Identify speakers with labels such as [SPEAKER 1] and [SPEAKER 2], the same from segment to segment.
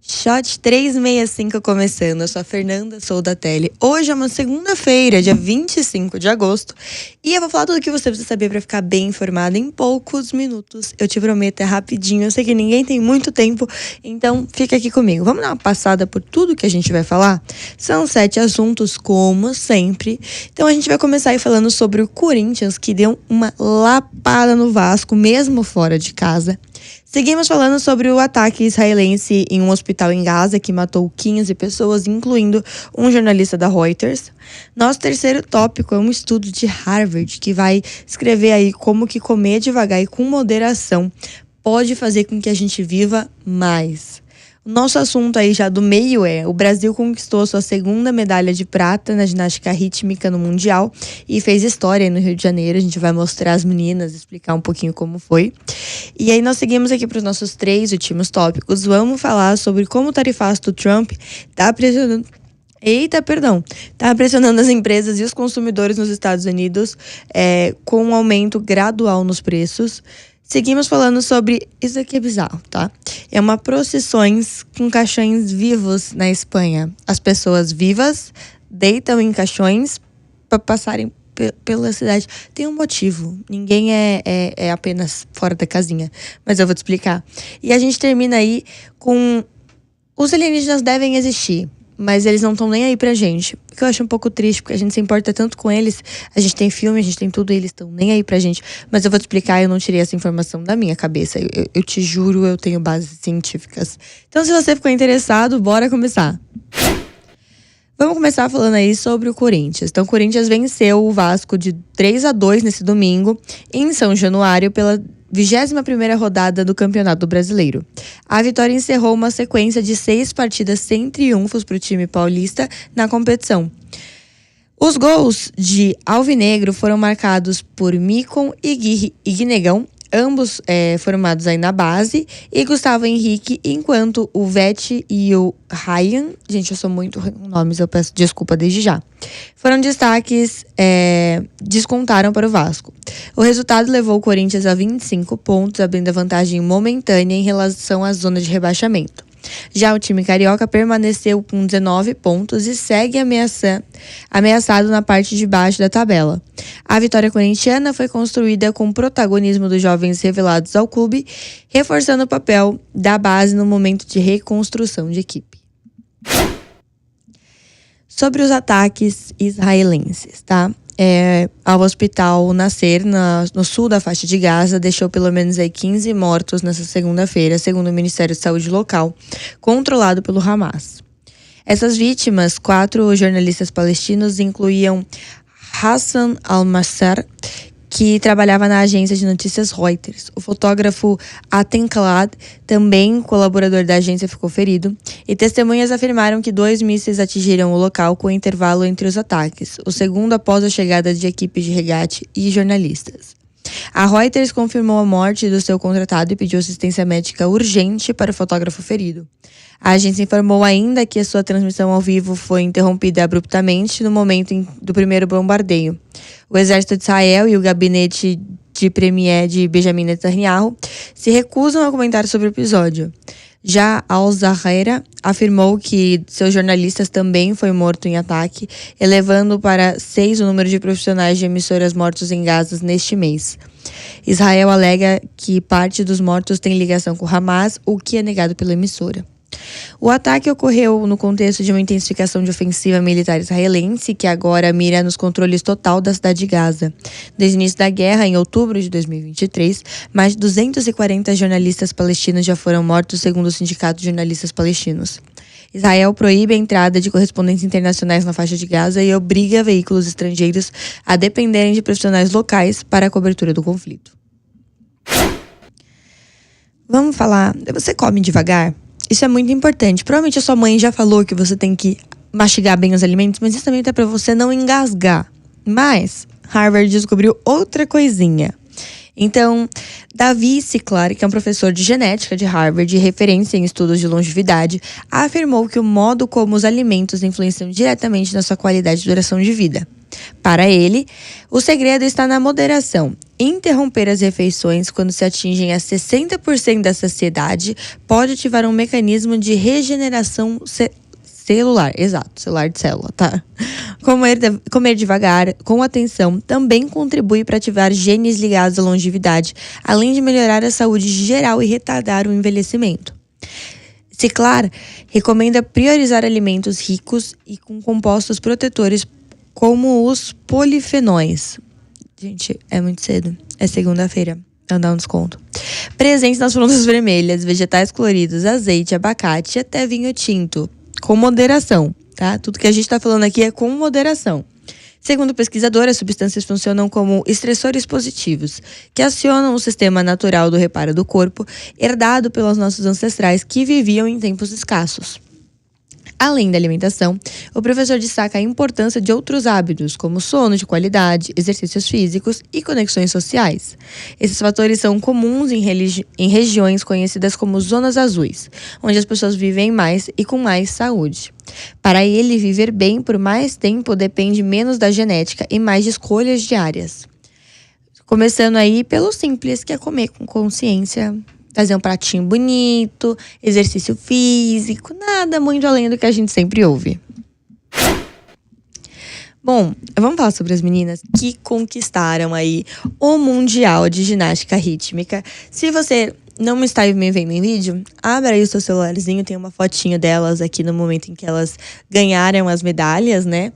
[SPEAKER 1] Shot 365 começando, eu sou a Fernanda Soldatelli. Hoje é uma segunda-feira, dia 25 de agosto, e eu vou falar tudo o que você precisa saber para ficar bem informado em poucos minutos. Eu te prometo, é rapidinho, eu sei que ninguém tem muito tempo, então fica aqui comigo. Vamos dar uma passada por tudo que a gente vai falar? São 7 assuntos, como sempre. Então a gente vai começar aí falando sobre o Corinthians, que deu uma lapada no Vasco, mesmo fora de casa. Seguimos falando sobre o ataque israelense em um hospital em Gaza que matou 15 pessoas, incluindo um jornalista da Reuters. Nosso terceiro tópico é um estudo de Harvard que vai escrever aí como que comer devagar e com moderação pode fazer com que a gente viva mais. O nosso assunto aí já do meio é: o Brasil conquistou sua segunda medalha de prata na ginástica rítmica no Mundial e fez história no Rio de Janeiro. A gente vai mostrar as meninas, explicar um pouquinho como foi. E aí nós seguimos aqui para os nossos 3 últimos tópicos. Vamos falar sobre como o tarifaço do Trump está pressionando... Tá pressionando as empresas e os consumidores nos Estados Unidos com um aumento gradual nos preços. Seguimos falando sobre... Isso aqui é bizarro, tá? É uma procissões com caixões vivos na Espanha. As pessoas vivas deitam em caixões para passarem pela cidade. Tem um motivo. Ninguém é apenas fora da casinha. Mas eu vou te explicar. E a gente termina aí com... Os alienígenas devem existir, mas eles não estão nem aí pra gente. O que eu acho um pouco triste, porque a gente se importa tanto com eles. A gente tem filme, a gente tem tudo, e eles estão nem aí pra gente. Mas eu vou te explicar, eu não tirei essa informação da minha cabeça. Eu te juro, eu tenho bases científicas. Então, se você ficou interessado, bora começar. Vamos começar falando aí sobre o Corinthians. Então, o Corinthians venceu o Vasco de 3-2 nesse domingo, em São Januário, pela 21ª rodada do Campeonato Brasileiro. A vitória encerrou uma sequência de 6 partidas sem triunfos para o time paulista na competição. Os gols de Alvinegro foram marcados por Micon e Guinegão, ambos formados aí na base, e Gustavo Henrique, enquanto o Vete e o Ryan, gente, eu sou muito ruim com nomes, eu peço desculpa desde já, foram destaques, descontaram para o Vasco. O resultado levou o Corinthians a 25 pontos, abrindo a vantagem momentânea em relação à zona de rebaixamento. Já o time carioca permaneceu com 19 pontos e segue ameaçado na parte de baixo da tabela. A vitória corintiana foi construída com o protagonismo dos jovens revelados ao clube, reforçando o papel da base no momento de reconstrução de equipe. Sobre os ataques israelenses, tá? Ao hospital Nasser, no sul da faixa de Gaza, deixou pelo menos aí 15 mortos nessa segunda-feira, segundo o Ministério de Saúde local, controlado pelo Hamas. Essas vítimas, 4 jornalistas palestinos, incluíam Hassan al-Massar, que trabalhava na agência de notícias Reuters. O fotógrafo Aten Kalad, também colaborador da agência, ficou ferido, e testemunhas afirmaram que 2 mísseis atingiram o local com intervalo entre os ataques, o segundo após a chegada de equipes de resgate e jornalistas. A Reuters confirmou a morte do seu contratado e pediu assistência médica urgente para o fotógrafo ferido. A agência informou ainda que a sua transmissão ao vivo foi interrompida abruptamente no momento do primeiro bombardeio. O exército de Israel e o gabinete de premier de Benjamin Netanyahu se recusam a comentar sobre o episódio. Já Al Zahera afirmou que seus jornalistas também foi morto em ataque, elevando para 6 o número de profissionais de emissoras mortos em Gaza neste mês. Israel alega que parte dos mortos tem ligação com Hamas, o que é negado pela emissora. O ataque ocorreu no contexto de uma intensificação de ofensiva militar israelense, que agora mira nos controles total da cidade de Gaza. Desde o início da guerra, em outubro de 2023, mais de 240 jornalistas palestinos já foram mortos, segundo o Sindicato de Jornalistas Palestinos. Israel proíbe a entrada de correspondentes internacionais na faixa de Gaza e obriga veículos estrangeiros a dependerem de profissionais locais para a cobertura do conflito. Vamos falar... Você come devagar? Isso é muito importante. Provavelmente a sua mãe já falou que você tem que mastigar bem os alimentos, mas isso também é para você não engasgar. Mas Harvard descobriu outra coisinha. Então, Davi Sinclair, que é um professor de genética de Harvard e referência em estudos de longevidade, afirmou que o modo como os alimentos influenciam diretamente na sua qualidade de duração de vida. Para ele, o segredo está na moderação. Interromper as refeições quando se atingem a 60% da saciedade pode ativar um mecanismo de regeneração celular. Exato, celular de célula, tá? Comer devagar, com atenção, também contribui para ativar genes ligados à longevidade, além de melhorar a saúde geral e retardar o envelhecimento. Ciclar recomenda priorizar alimentos ricos e com compostos protetores como os polifenóis. Gente, é muito cedo. É segunda-feira. Não dá um desconto. Presentes nas frutas vermelhas, vegetais coloridos, azeite, abacate e até vinho tinto. Com moderação, tá? Tudo que a gente tá falando aqui é com moderação. Segundo o pesquisador, as substâncias funcionam como estressores positivos, que acionam o sistema natural do reparo do corpo, herdado pelos nossos ancestrais que viviam em tempos escassos. Além da alimentação, o professor destaca a importância de outros hábitos, como sono de qualidade, exercícios físicos e conexões sociais. Esses fatores são comuns em regiões conhecidas como zonas azuis, onde as pessoas vivem mais e com mais saúde. Para ele, viver bem por mais tempo depende menos da genética e mais de escolhas diárias. Começando aí pelo simples, que é comer com consciência, fazer um pratinho bonito, exercício físico, nada muito além do que a gente sempre ouve. Bom, vamos falar sobre as meninas que conquistaram aí o Mundial de Ginástica Rítmica. Se você não está me vendo em vídeo, abra aí o seu celularzinho, tem uma fotinho delas aqui no momento em que elas ganharam as medalhas, né?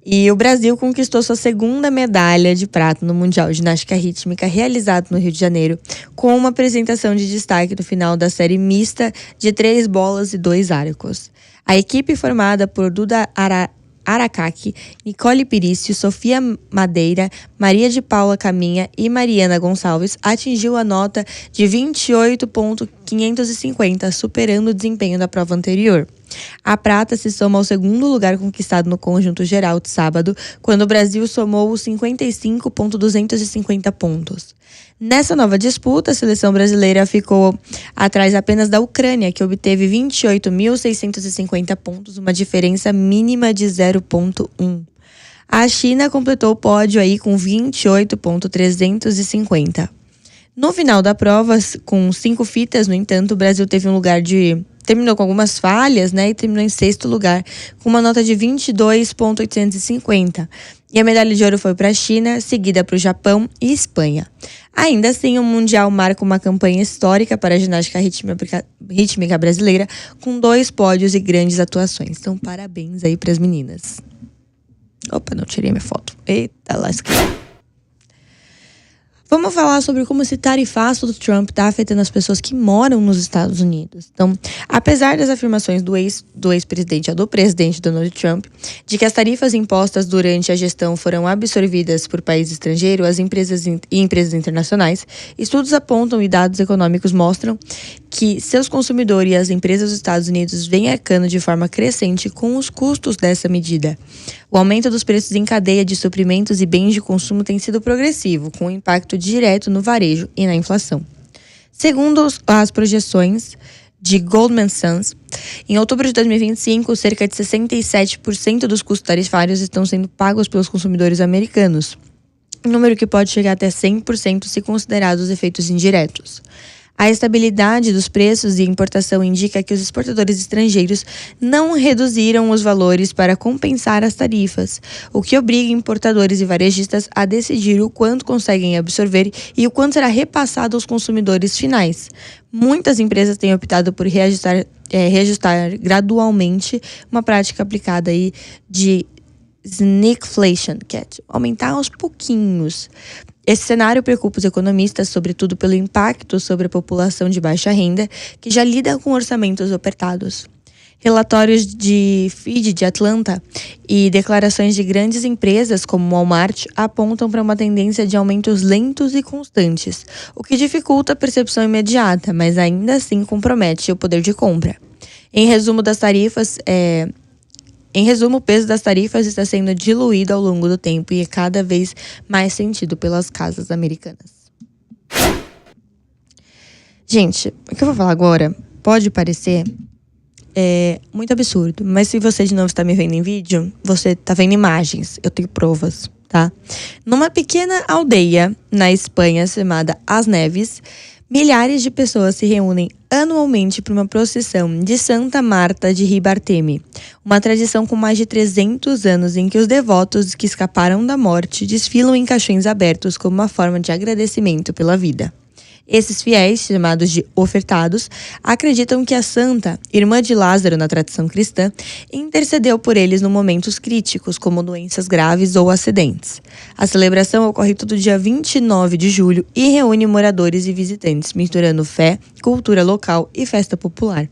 [SPEAKER 1] E o Brasil conquistou sua segunda medalha de prata no Mundial de Ginástica Rítmica, realizado no Rio de Janeiro, com uma apresentação de destaque no final da série mista de 3 bolas e 2 arcos. A equipe formada por Duda Aracaki, Nicole Pirício, Sofia Madeira, Maria de Paula Caminha e Mariana Gonçalves atingiu a nota de 28,550, superando o desempenho da prova anterior. A prata se soma ao segundo lugar conquistado no conjunto geral de sábado, quando o Brasil somou os 55,250 pontos. Nessa nova disputa, a seleção brasileira ficou atrás apenas da Ucrânia, que obteve 28.650 pontos, uma diferença mínima de 0,1. A China completou o pódio aí com 28,350. No final da prova, com 5 fitas, no entanto, o Brasil terminou com algumas falhas, né? E terminou em 6º lugar, com uma nota de 22,850. E a medalha de ouro foi para a China, seguida para o Japão e Espanha. Ainda assim, o Mundial marca uma campanha histórica para a ginástica rítmica brasileira, com 2 pódios e grandes atuações. Então, parabéns aí para as meninas. Opa, não tirei minha foto. Eita, lasqueira. Vamos falar sobre como esse tarifaço do Trump está afetando as pessoas que moram nos Estados Unidos. Então, apesar das afirmações do ex-presidente ou do presidente Donald Trump de que as tarifas impostas durante a gestão foram absorvidas por países estrangeiros, as empresas e empresas internacionais, estudos apontam e dados econômicos mostram que seus consumidores e as empresas dos Estados Unidos vêm arcando de forma crescente com os custos dessa medida. O aumento dos preços em cadeia de suprimentos e bens de consumo tem sido progressivo, com impacto direto no varejo e na inflação. Segundo as projeções de Goldman Sachs, em outubro de 2025, cerca de 67% dos custos tarifários estão sendo pagos pelos consumidores americanos, um número que pode chegar até 100% se considerados os efeitos indiretos. A estabilidade dos preços e importação indica que os exportadores estrangeiros não reduziram os valores para compensar as tarifas, o que obriga importadores e varejistas a decidir o quanto conseguem absorver e o quanto será repassado aos consumidores finais. Muitas empresas têm optado por reajustar gradualmente, uma prática aplicada aí de sneakflation, que é aumentar aos pouquinhos. Esse cenário preocupa os economistas, sobretudo pelo impacto sobre a população de baixa renda, que já lida com orçamentos apertados. Relatórios de FID de Atlanta e declarações de grandes empresas como Walmart apontam para uma tendência de aumentos lentos e constantes, o que dificulta a percepção imediata, mas ainda assim compromete o poder de compra. Em resumo, o peso das tarifas está sendo diluído ao longo do tempo e é cada vez mais sentido pelas casas americanas. Gente, o que eu vou falar agora pode parecer é muito absurdo. Mas se você de novo está me vendo em vídeo, você está vendo imagens. Eu tenho provas, tá? Numa pequena aldeia na Espanha chamada As Neves, milhares de pessoas se reúnem anualmente para uma procissão de Santa Marta de Ribartemi, uma tradição com mais de 300 anos em que os devotos que escaparam da morte desfilam em caixões abertos como uma forma de agradecimento pela vida. Esses fiéis, chamados de ofertados, acreditam que a santa, irmã de Lázaro na tradição cristã, intercedeu por eles em momentos críticos, como doenças graves ou acidentes. A celebração ocorre todo dia 29 de julho e reúne moradores e visitantes, misturando fé, cultura local e festa popular.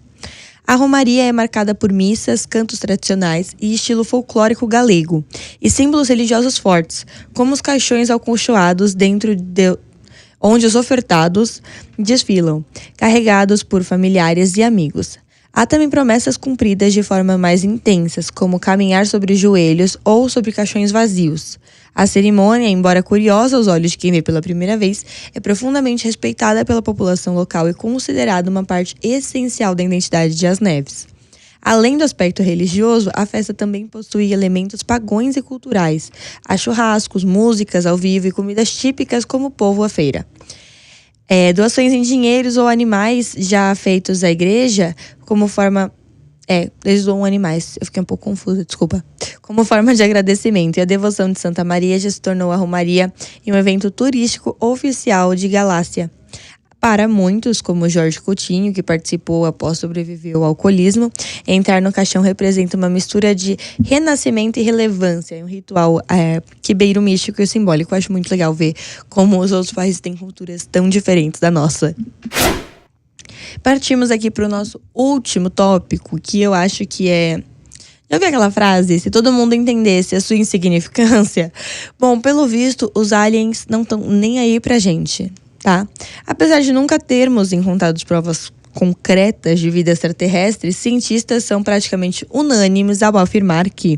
[SPEAKER 1] A romaria é marcada por missas, cantos tradicionais e estilo folclórico galego, e símbolos religiosos fortes, como os caixões acolchoados dentro onde os ofertados desfilam, carregados por familiares e amigos. Há também promessas cumpridas de forma mais intensas, como caminhar sobre joelhos ou sobre caixões vazios. A cerimônia, embora curiosa aos olhos de quem vê pela primeira vez, é profundamente respeitada pela população local e considerada uma parte essencial da identidade de As Neves. Além do aspecto religioso, a festa também possui elementos pagões e culturais. Há churrascos, músicas ao vivo e comidas típicas como o povo à feira. Doações em dinheiros ou animais já feitos à igreja, como forma... eles doam animais. Eu fiquei um pouco confusa, desculpa. Como forma de agradecimento. E a devoção de Santa Maria já se tornou a romaria em um evento turístico oficial de Galácia. Para muitos, como Jorge Coutinho, que participou após sobreviver ao alcoolismo, entrar no caixão representa uma mistura de renascimento e relevância. É um ritual que beira o místico e o simbólico. Eu acho muito legal ver como os outros países têm culturas tão diferentes da nossa. Partimos aqui para o nosso último tópico, que eu acho que é... Já ouviu aquela frase? Se todo mundo entendesse a sua insignificância? Bom, pelo visto, os aliens não estão nem aí pra gente. Tá? Apesar de nunca termos encontrado provas concretas de vida extraterrestre, cientistas são praticamente unânimes ao afirmar que,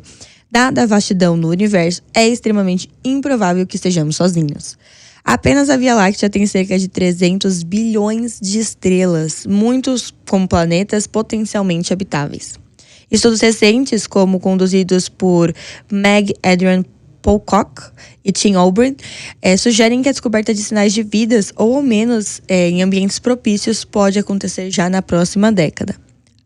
[SPEAKER 1] dada a vastidão do universo, é extremamente improvável que estejamos sozinhos. Apenas a Via Láctea tem cerca de 300 bilhões de estrelas, muitos como planetas potencialmente habitáveis. Estudos recentes, como conduzidos por Meg Adrian Pocock e Tim Albrecht, sugerem que a descoberta de sinais de vidas, ou ao menos em ambientes propícios, pode acontecer já na próxima década.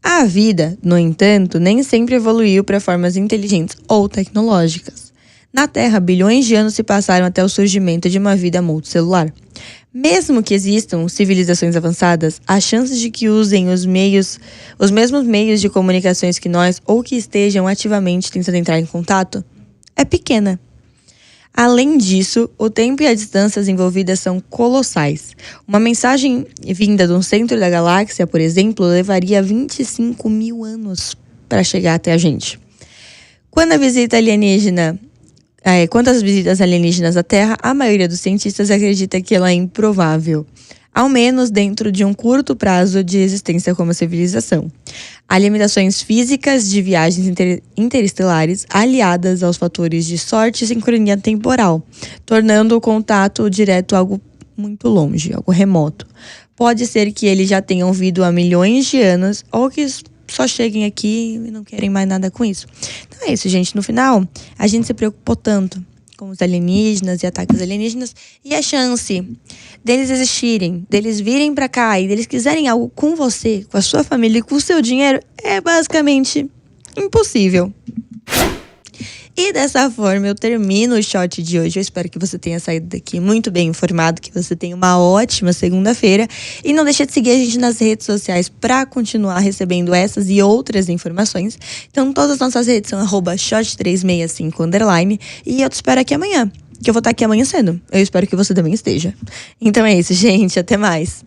[SPEAKER 1] A vida, no entanto, nem sempre evoluiu para formas inteligentes ou tecnológicas. Na Terra, bilhões de anos se passaram até o surgimento de uma vida multicelular. Mesmo que existam civilizações avançadas, as chances de que usem os mesmos meios de comunicações que nós ou que estejam ativamente tentando entrar em contato é pequena. Além disso, o tempo e as distâncias envolvidas são colossais. Uma mensagem vinda do centro da galáxia, por exemplo, levaria 25 mil anos para chegar até a gente. Quanto às visitas alienígenas à Terra, a maioria dos cientistas acredita que ela é improvável, ao menos dentro de um curto prazo de existência como civilização. Há limitações físicas de viagens interestelares aliadas aos fatores de sorte e sincronia temporal, tornando o contato direto algo muito longe, algo remoto. Pode ser que eles já tenham vindo há milhões de anos ou que só cheguem aqui e não querem mais nada com isso. Então é isso, gente. No final, a gente se preocupou tanto com os alienígenas e ataques alienígenas, e a chance deles existirem, deles virem pra cá e deles quiserem algo com você, com a sua família e com o seu dinheiro é basicamente impossível. E dessa forma eu termino o shot de hoje. Eu espero que você tenha saído daqui muito bem informado, que você tenha uma ótima segunda-feira. E não deixe de seguir a gente nas redes sociais para continuar recebendo essas e outras informações. Então todas as nossas redes são @shot365_. E eu te espero aqui amanhã, que eu vou estar aqui amanhã cedo. Eu espero que você também esteja. Então é isso, gente. Até mais.